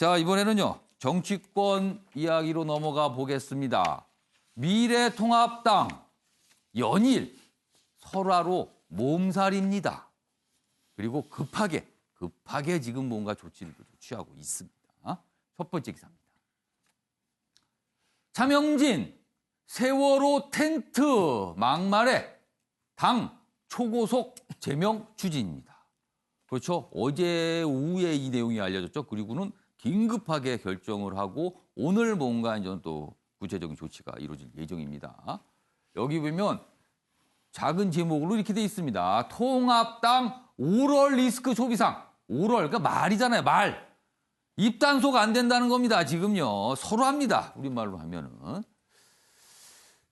자, 이번에는요. 정치권 이야기로 넘어가 보겠습니다. 미래통합당 연일 설화로 몸살입니다. 그리고 급하게 지금 뭔가 조치를 취하고 있습니다. 첫 번째 기사입니다. 차명진 세월호 텐트 막말에 당 초고속 제명 추진입니다. 그렇죠. 어제 오후에 이 내용이 알려졌죠. 그리고는 긴급하게 결정을 하고 오늘 뭔가 이제 또 구체적인 조치가 이루어질 예정입니다. 여기 보면 작은 제목으로 이렇게 돼 있습니다. 통합당 오럴 리스크 소비상. 오럴, 그러니까 말이잖아요. 말. 입단속 안 된다는 겁니다. 지금요. 서로 합니다. 우리말로 하면은.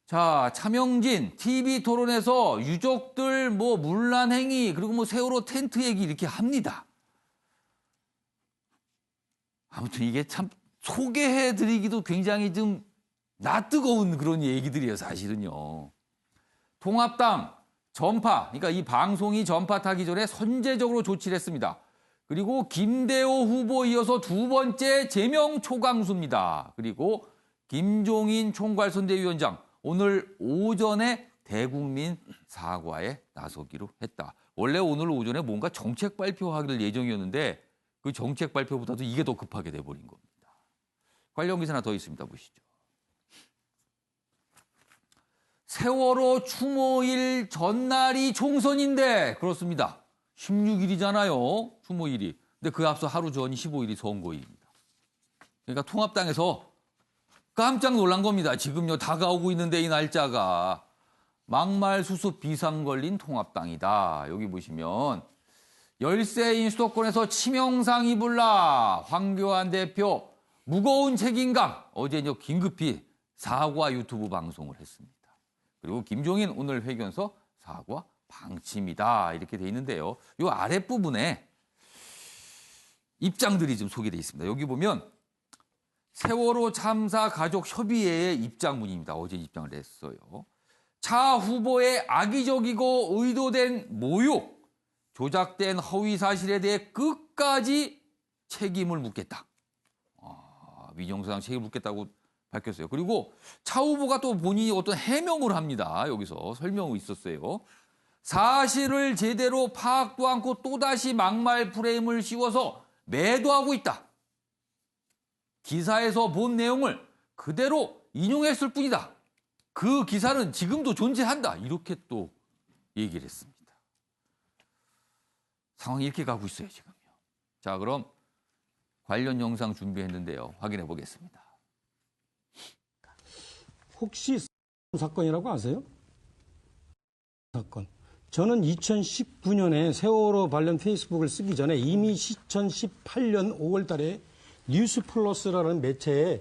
자, 차명진 TV 토론에서 유족들 뭐 문란 행위 그리고 뭐 세월호 텐트 얘기 이렇게 합니다. 아무튼 이게 참 소개해드리기도 굉장히 좀 낯뜨거운 그런 얘기들이에요, 사실은요. 통합당 전파, 그러니까 이 방송이 전파 타기 전에 선제적으로 조치를 했습니다. 그리고 김대호 후보 이어서 두 번째 제명 초강수입니다. 그리고 김종인 총괄선대위원장 오늘 오전에 대국민 사과에 나서기로 했다. 원래 오늘 오전에 뭔가 정책 발표하기를 예정이었는데 그 정책 발표보다도 이게 더 급하게 돼버린 겁니다. 관련 기사 하나 더 있습니다. 보시죠. 세월호 추모일 전날이 총선인데 그렇습니다. 16일이잖아요. 추모일이. 근데 그 앞서 하루 전이 15일이 선거일입니다. 그러니까 통합당에서 깜짝 놀란 겁니다. 지금요 다가오고 있는데 이 날짜가 막말 수습 비상 걸린 통합당이다. 여기 보시면 열세인 수도권에서 치명상 입을라. 황교안 대표 무거운 책임감. 어제 이제 긴급히 사과 유튜브 방송을 했습니다. 그리고 김종인 오늘 회견서 사과 방침이다. 이렇게 돼 있는데요. 이 아랫부분에 입장들이 좀 소개되어 있습니다. 여기 보면 세월호 참사 가족 협의회의 입장문입니다. 어제 입장을 냈어요. 차 후보의 악의적이고 의도된 모욕, 조작된 허위 사실에 대해 끝까지 책임을 묻겠다. 민정수상 책임을 묻겠다고 밝혔어요. 그리고 차 후보가 또 본인이 어떤 해명을 합니다. 여기서 설명이 있었어요. 사실을 제대로 파악도 않고 또다시 막말 프레임을 씌워서 매도하고 있다. 기사에서 본 내용을 그대로 인용했을 뿐이다. 그 기사는 지금도 존재한다. 이렇게 또 얘기를 했습니다. 상황이 이렇게 가고 있어요, 지금요. 자, 그럼 관련 영상 준비했는데요. 확인해 보겠습니다. 혹시 사건이라고 아세요? 사건. 저는 2019년에 세월호 관련 페이스북을 쓰기 전에 이미 2018년 5월 달에 뉴스플러스라는 매체에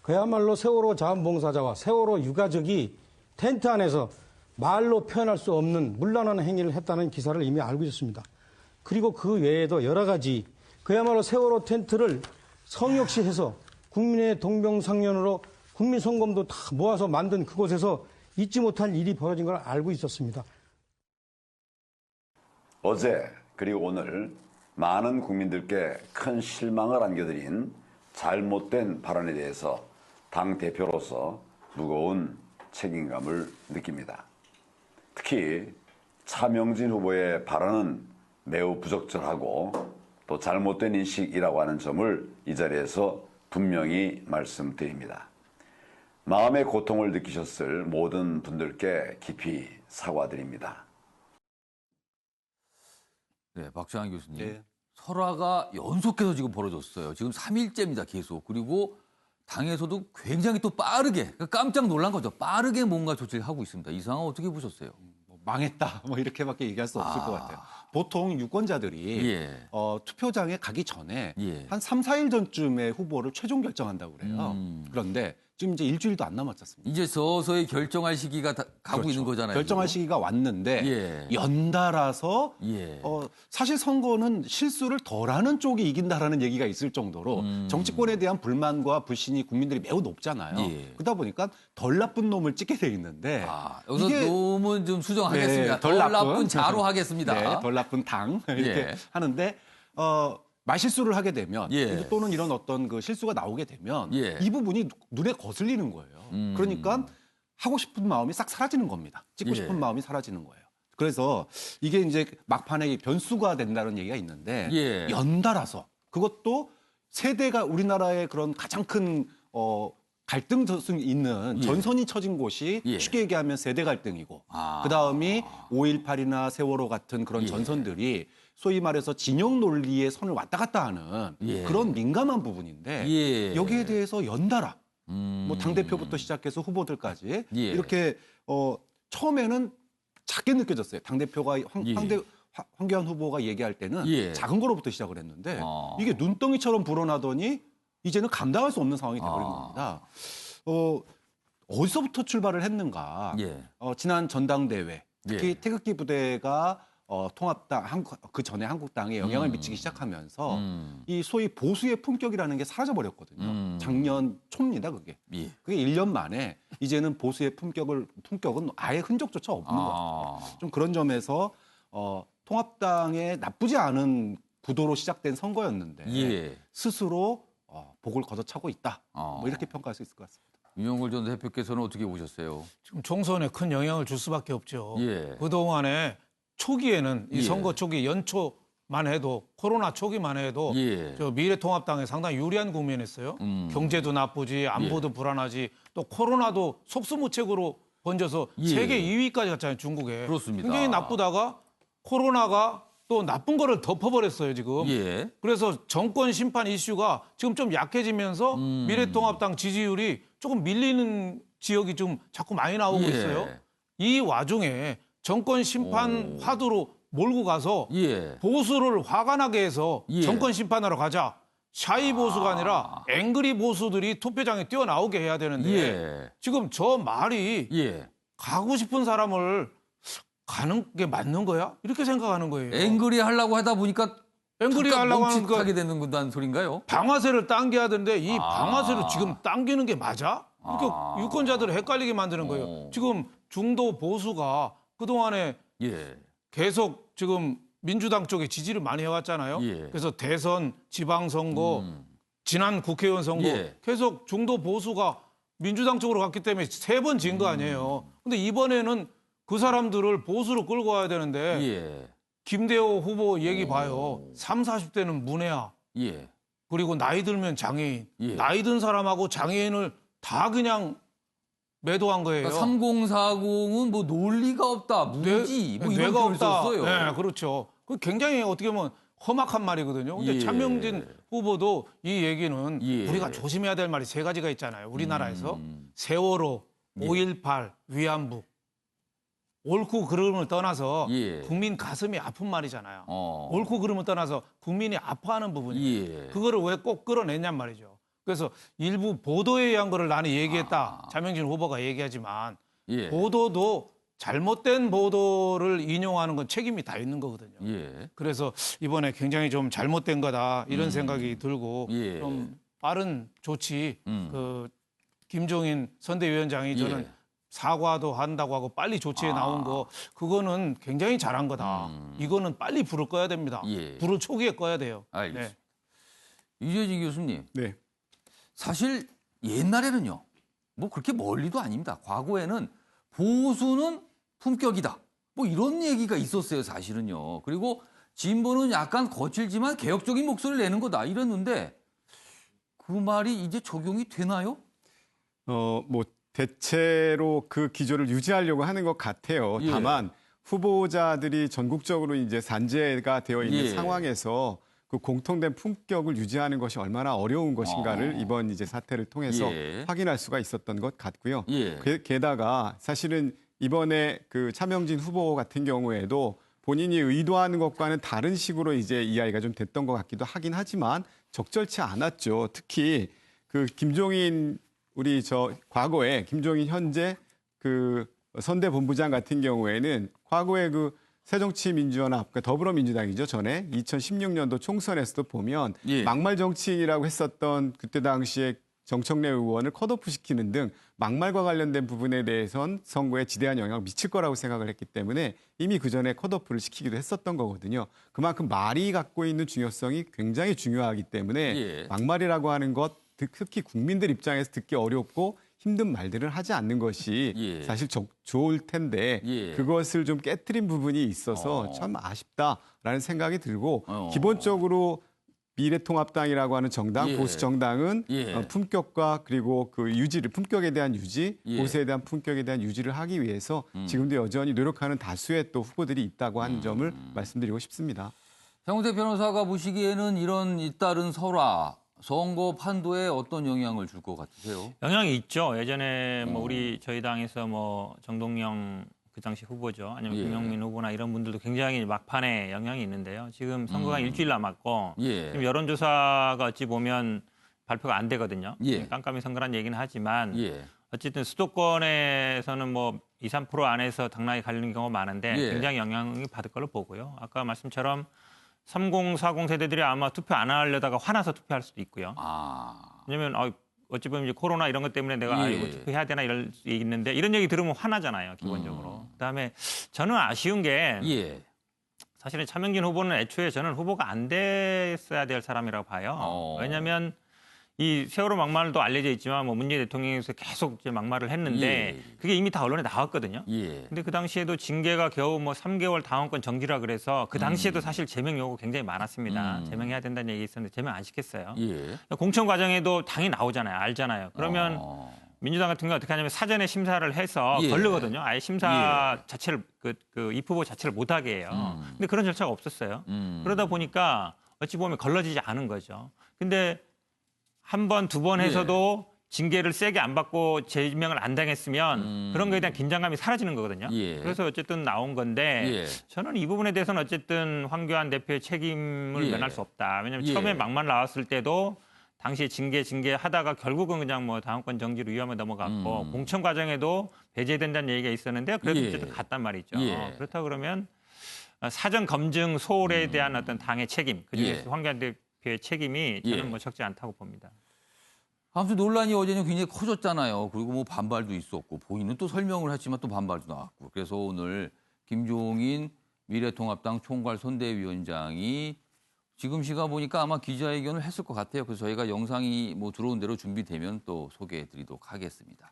그야말로 세월호 자원봉사자와 세월호 유가족이 텐트 안에서 말로 표현할 수 없는 문란한 행위를 했다는 기사를 이미 알고 있었습니다. 그리고 그 외에도 여러 가지 그야말로 세월호 텐트를 성역시해서 국민의 동병상련으로 국민성검도 다 모아서 만든 그곳에서 잊지 못할 일이 벌어진 걸 알고 있었습니다. 어제 그리고 오늘 많은 국민들께 큰 실망을 안겨드린 잘못된 발언에 대해서 당대표로서 무거운 책임감을 느낍니다. 특히 차명진 후보의 발언은 매우 부적절하고 또 잘못된 인식이라고 하는 점을 이 자리에서 분명히 말씀드립니다. 마음의 고통을 느끼셨을 모든 분들께 깊이 사과드립니다. 네, 박정환 교수님. 네. 설화가 연속해서 지금 벌어졌어요. 지금 3일째입니다, 계속. 그리고 당에서도 굉장히 또 빠르게, 깜짝 놀란 거죠. 빠르게 뭔가 조치를 하고 있습니다. 이 상황 어떻게 보셨어요? 망했다 뭐 이렇게밖에 얘기할 수 없을 것 같아요. 보통 유권자들이 예. 투표장에 가기 전에 예. 한 3, 4일 전쯤에 후보를 최종 결정한다고 그래요. 그런데 지금 이제 일주일도 안 남았지 않습니까? 이제 서서히 결정할 시기가 가고 그렇죠. 있는 거잖아요. 결정할 지금. 시기가 왔는데 예. 연달아서 예. 사실 선거는 실수를 덜하는 쪽이 이긴다라는 얘기가 있을 정도로 정치권에 대한 불만과 불신이 국민들이 매우 높잖아요. 예. 그러다 보니까 덜 나쁜 놈을 찍게 돼 있는데 여기서 이게 놈은 좀 수정하겠습니다. 네, 덜 나쁜 자로 하겠습니다. 네, 덜 나쁜 당 이렇게 예. 하는데 말실수를 하게 되면 예. 또는 이런 어떤 그 실수가 나오게 되면 예. 이 부분이 눈에 거슬리는 거예요. 그러니까 하고 싶은 마음이 싹 사라지는 겁니다. 찍고 예. 싶은 마음이 사라지는 거예요. 그래서 이게 이제 막판에 변수가 된다는 얘기가 있는데 예. 연달아서 그것도 세대가 우리나라의 그런 가장 큰 갈등이 있는 예. 전선이 쳐진 곳이 예. 쉽게 얘기하면 세대 갈등이고 아. 그다음이 5.18이나 세월호 같은 그런 예. 전선들이 소위 말해서 진영 논리의 선을 왔다 갔다 하는 예. 그런 민감한 부분인데 예. 여기에 대해서 연달아 뭐 당대표부터 시작해서 후보들까지 예. 이렇게 처음에는 작게 느껴졌어요. 당대표가 예. 황교안 후보가 얘기할 때는 예. 작은 거로부터 시작을 했는데 아. 이게 눈덩이처럼 불어나더니 이제는 감당할 수 없는 상황이 돼버린 겁니다. 어디서부터 출발을 했는가? 예. 지난 전당대회 특히 예. 태극기 부대가 통합당 그 전에 한국당에 영향을 미치기 시작하면서 이 소위 보수의 품격이라는 게 사라져 버렸거든요. 작년 초입니다, 그게. 예. 그게 1년 만에 이제는 보수의 품격은 아예 흔적조차 없는 것 같아요. 좀 그런 점에서 통합당의 나쁘지 않은 구도로 시작된 선거였는데 예. 스스로 복을 걷어차고 있다. 아. 뭐 이렇게 평가할 수 있을 것 같습니다. 윤영걸 전 대표께서는 어떻게 보셨어요? 지금 총선에 큰 영향을 줄 수밖에 없죠. 예. 그동안에 초기에는 이 예. 선거 초기 연초만 해도 코로나 초기만 해도 예. 저 미래통합당에 상당히 유리한 국면이었어요. 경제도 나쁘지 안보도 불안하지 또 코로나도 속수무책으로 번져서 예. 세계 2위까지 갔잖아요. 중국에. 그렇습니다. 굉장히 나쁘다가 코로나가 또 나쁜 거를 덮어버렸어요. 지금. 예. 그래서 정권 심판 이슈가 지금 좀 약해지면서 미래통합당 지지율이 조금 밀리는 지역이 좀 자꾸 많이 나오고 예. 있어요. 이 와중에 정권 심판 화두로 몰고 가서 예. 보수를 화가 나게 해서 예. 정권 심판하러 가자. 샤이 보수가 아니라 앵그리 보수들이 투표장에 뛰어나오게 해야 되는데 예. 지금 저 말이 예. 가고 싶은 사람을 가는 게 맞는 거야? 이렇게 생각하는 거예요. 앵그리 하려고 하다 보니까 앵그리 하려고 하는 거 멈칫하게 되는 소린가요? 방아쇠를 당겨야 되는데 이 방아쇠를 지금 당기는 게 맞아? 이렇게 유권자들을 헷갈리게 만드는 거예요. 지금 중도 보수가 그동안에 예. 계속 지금 민주당 쪽에 지지를 많이 해왔잖아요. 예. 그래서 대선, 지방선거, 지난 국회의원 선거 예. 계속 중도 보수가 민주당 쪽으로 갔기 때문에 3번 진 거 아니에요. 근데 이번에는 그 사람들을 보수로 끌고 와야 되는데 예. 김대호 후보 얘기 봐요. 30, 40대는 문외야. 예. 그리고 나이 들면 장애인. 예. 나이 든 사람하고 장애인을 다 그냥 매도한 거예요. 그러니까 3040은 뭐 논리가 없다, 무지, 뭐 이런 뇌가 표현을 없다. 썼어요. 네, 그렇죠. 그 굉장히 어떻게 보면 험악한 말이거든요. 근데 예. 차명진 후보도 이 얘기는 예. 우리가 조심해야 될 말이 3가지가 있잖아요. 우리나라에서 세월호, 예. 5.18, 위안부. 옳고 그름을 떠나서 예. 국민 가슴이 아픈 말이잖아요. 옳고 그름을 떠나서 국민이 아파하는 부분이에요. 예. 그거를 왜 꼭 끌어냈냔 말이죠. 그래서 일부 보도에 의한 거를 나는 얘기했다. 차명진 후보가 얘기하지만 예. 보도도 잘못된 보도를 인용하는 건 책임이 다 있는 거거든요. 예. 그래서 이번에 굉장히 좀 잘못된 거다 이런 생각이 들고 예. 좀 빠른 조치 그 김종인 선대위원장이 저는 예. 사과도 한다고 하고 빨리 조치에 나온 거 그거는 굉장히 잘한 거다. 이거는 빨리 불을 꺼야 됩니다. 예. 불을 초기에 꺼야 돼요. 알겠습니다. 유재진 교수님, 네. 사실 옛날에는요, 뭐 그렇게 멀리도 아닙니다. 과거에는 보수는 품격이다. 뭐 이런 얘기가 있었어요, 사실은요. 그리고 진보는 약간 거칠지만 개혁적인 목소리를 내는 거다. 이랬는데 그 말이 이제 적용이 되나요? 뭐 대체로 그 기조를 유지하려고 하는 것 같아요. 예. 다만 후보자들이 전국적으로 이제 산재가 되어 있는 예. 상황에서 그 공통된 품격을 유지하는 것이 얼마나 어려운 것인가를 이번 이제 사태를 통해서 예. 확인할 수가 있었던 것 같고요. 예. 게다가 사실은 이번에 그 차명진 후보 같은 경우에도 본인이 의도하는 것과는 다른 식으로 이제 이야기가 좀 됐던 것 같기도 하긴 하지만 적절치 않았죠. 특히 그 김종인 우리 과거에 김종인 현재 그 선대본부장 같은 경우에는 과거에 그 새정치민주연합, 그러니까 더불어민주당이죠. 전에 2016년도 총선에서도 보면 예. 막말 정치인이라고 했었던 그때 당시에 정청래 의원을 컷오프시키는 등 막말과 관련된 부분에 대해선 선거에 지대한 영향을 미칠 거라고 생각을 했기 때문에 이미 그전에 컷오프를 시키기도 했었던 거거든요. 그만큼 말이 갖고 있는 중요성이 굉장히 중요하기 때문에 예. 막말이라고 하는 것, 특히 국민들 입장에서 듣기 어렵고 힘든 말들을 하지 않는 것이 예. 사실 좋을 텐데 예. 그것을 좀 깨트린 부분이 있어서 참 아쉽다라는 생각이 들고 기본적으로 미래통합당이라고 하는 정당, 예. 보수 정당은 예. 품격과 그리고 그 유지를 품격에 대한 유지, 예. 보수에 대한 품격에 대한 유지를 하기 위해서 지금도 여전히 노력하는 다수의 또 후보들이 있다고 하는 점을 말씀드리고 싶습니다. 장훈택 변호사가 보시기에는 이런 잇따른 설화, 선거 판도에 어떤 영향을 줄 것 같으세요? 영향이 있죠. 예전에 뭐 저희 당에서 뭐 정동영 그 당시 후보죠. 아니면 예. 김영민 후보나 이런 분들도 굉장히 막판에 영향이 있는데요. 지금 선거가 일주일 남았고 예. 지금 여론조사가 어찌 보면 발표가 안 되거든요. 예. 깜깜이 선거란 얘기는 하지만 예. 어쨌든 수도권에서는 뭐 2, 3% 안에서 당락이 갈리는 경우가 많은데 예. 굉장히 영향을 받을 걸로 보고요. 아까 말씀처럼 30, 40 세대들이 아마 투표 안 하려다가 화나서 투표할 수도 있고요. 왜냐면 어찌 보면 이제 코로나 이런 것 때문에 내가 예. 이거 투표해야 되나 이럴 수 있는데 이런 얘기 들으면 화나잖아요, 기본적으로. 그다음에 저는 아쉬운 게 예. 사실은 차명진 후보는 애초에 저는 후보가 안 됐어야 될 사람이라고 봐요. 왜냐하면 이 세월호 막말도 알려져 있지만 뭐 문재인 대통령에서 계속 이제 막말을 했는데 예. 그게 이미 다 언론에 나왔거든요. 예. 근데 그 당시에도 징계가 겨우 뭐 3개월 당원권 정지라 그래서 그 당시에도 사실 제명 요구 굉장히 많았습니다. 제명해야 된다는 얘기 있었는데 제명 안 시켰어요. 예. 공천 과정에도 당이 나오잖아요. 알잖아요. 그러면 민주당 같은 경우 어떻게 하냐면 사전에 심사를 해서 예. 걸르거든요. 아예 심사 자체를 입 후보 자체를 못 하게 해요. 근데 그런 절차가 없었어요. 그러다 보니까 어찌 보면 걸러지지 않은 거죠. 근데 한 번, 두 번 해서도 징계를 세게 안 받고 제명을 안 당했으면 그런 거에 대한 긴장감이 사라지는 거거든요. 예. 그래서 어쨌든 나온 건데 예. 저는 이 부분에 대해서는 어쨌든 황교안 대표의 책임을 예. 면할 수 없다. 왜냐하면 예. 처음에 막말 나왔을 때도 당시에 징계 하다가 결국은 그냥 뭐 당원권 정지로 위험에 넘어갔고 공천 과정에도 배제된다는 얘기가 있었는데 그래도 예. 어쨌든 갔단 말이죠. 예. 그렇다 그러면 사전 검증 소홀에 대한 어떤 당의 책임, 그중에서 예. 황교안 대표의 책임이 저는 예. 뭐 적지 않다고 봅니다. 아무튼 논란이 어제는 굉장히 커졌잖아요. 그리고 뭐 반발도 있었고 본인은 또 설명을 했지만 또 반발도 나왔고. 그래서 오늘 김종인 미래통합당 총괄 선대위원장이 지금 시간 보니까 아마 기자회견을 했을 것 같아요. 그래서 저희가 영상이 뭐 들어온 대로 준비되면 또 소개해드리도록 하겠습니다.